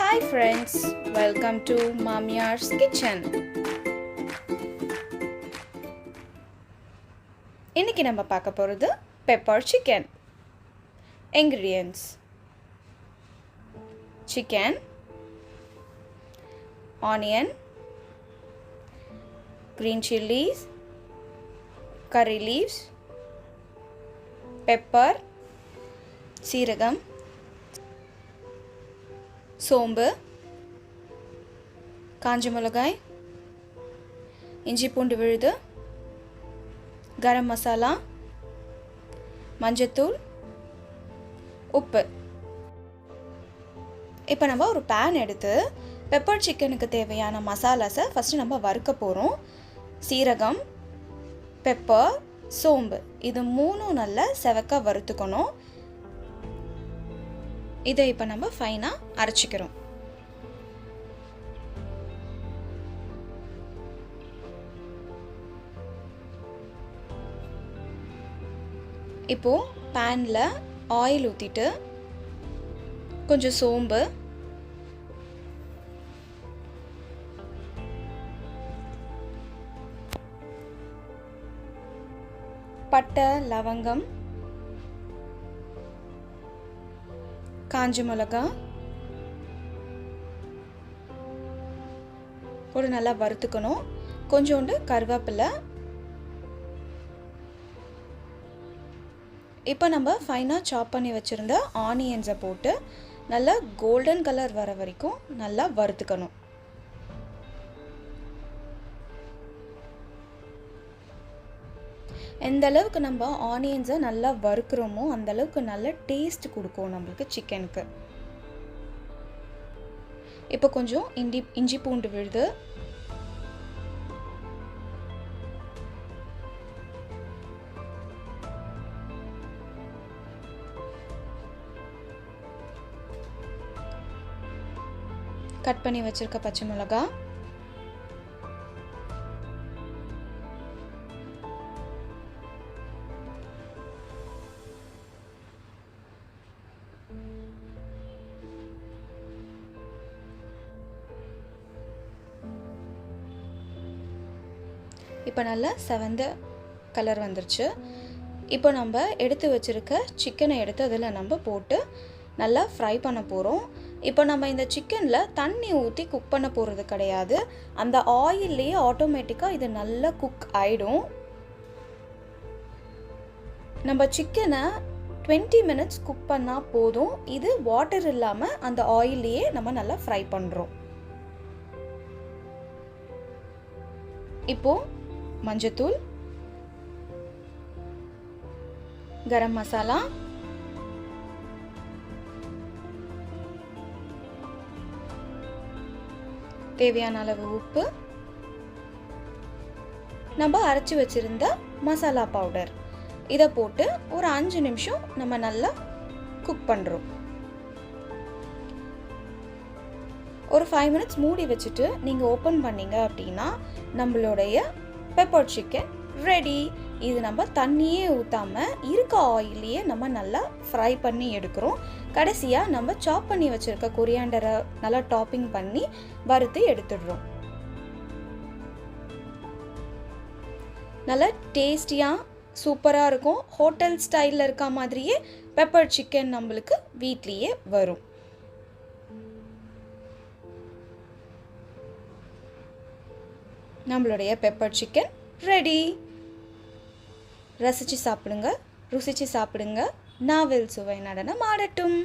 Hi friends, welcome to Mamiar's Kitchen. இன்னைக்கு நம்ம பார்க்க போறது pepper chicken. Ingredients: chicken, onion, green chilies, curry leaves, pepper, சீரகம், சோம்பு, காஞ்ச மிளகாய், இஞ்சி பூண்டு விழுது, கரம் மசாலா, மஞ்சத்தூள், உப்பு. இப்போ நம்ம ஒரு பேன் எடுத்து பெப்பர் சிக்கனுக்கு தேவையான மசாலாஸை ஃபஸ்ட்டு நம்ம வறுக்க போகிறோம். சீரகம், பெப்பர், சோம்பு இது மூணும் நல்லா செவக்க வறுத்துக்கணும். இதை இப்போ நம்ம ஃபைனாக அரைச்சிக்கிறோம். இப்போது பேனில் ஆயில் ஊற்றிட்டு கொஞ்சம் சோம்பு, பட்டை, லவங்கம், காஞ்ச மிளகா போட்டு நல்லா வறுத்துக்கணும். கொஞ்சோண்டு கருவேப்பிலை. இப்போ நம்ம ஃபைனாக சாப் பண்ணி வச்சுருந்த ஆனியன்ஸை போட்டு நல்லா கோல்டன் கலர் வர வரைக்கும் நல்லா வறுத்துக்கணும். எந்த அளவுக்கு நம்ம ஆனியன்ஸை நல்லா வறுக்கிறோமோ அந்த அளவுக்கு நல்ல டேஸ்ட் கொடுக்கும் நம்மளுக்கு சிக்கனுக்கு. இப்போ கொஞ்சம் இஞ்சி பூண்டு விழுது, கட் பண்ணி வச்சிருக்க பச்சை மிளகாய், இப்போ நல்லா செவந்த கலர் வந்துருச்சு. இப்போ நம்ம எடுத்து வச்சுருக்க சிக்கனை எடுத்து அதில் நம்ம போட்டு நல்லா ஃப்ரை பண்ண போகிறோம். இப்போ நம்ம இந்த சிக்கனில் தண்ணி ஊற்றி குக் பண்ண போகிறது கிடையாது. அந்த ஆயில்லையே ஆட்டோமேட்டிக்காக இது நல்லா குக் ஆகிடும். நம்ம சிக்கனை 20 மினிட்ஸ் குக் பண்ணால் போதும். இது வாட்டர் இல்லாமல் அந்த ஆயில்லையே நம்ம நல்லா ஃப்ரை பண்ணுறோம். இப்போது மஞ்சத்தூள், கரம் மசாலா, தேவையான அளவு உப்பு, நம்ம அரைச்சி வச்சிருந்த மசாலா பவுடர் இதை போட்டு ஒரு 5 நிமிஷம் நம்ம நல்லா குக் பண்ணுறோம். ஒரு 5 மினிட்ஸ் மூடி வச்சுட்டு நீங்கள் ஓப்பன் பண்ணீங்க அப்படின்னா நம்மளுடைய பெப்பர் சிக்கன் ரெடி. இது நம்ம தண்ணியே ஊற்றாமல் இருக்க ஆயிலையே நம்ம நல்லா ஃப்ரை பண்ணி எடுக்கிறோம். கடைசியாக நம்ம சாப் பண்ணி வச்சுருக்க கொரியாண்டரை நல்லா டாப்பிங் பண்ணி வறுத்து எடுத்துடுறோம். நல்லா டேஸ்டியாக சூப்பராக இருக்கும். ஹோட்டல் ஸ்டைலில் இருக்க மாதிரியே பெப்பர் சிக்கன் நம்மளுக்கு வீட்லேயே வரும். நம்மளுடைய பெப்பர் சிக்கன் ரெடி. ரசித்து சாப்பிடுங்க, ருசித்து சாப்பிடுங்க. நாவல் சுவை நடனம் ஆடட்டும்.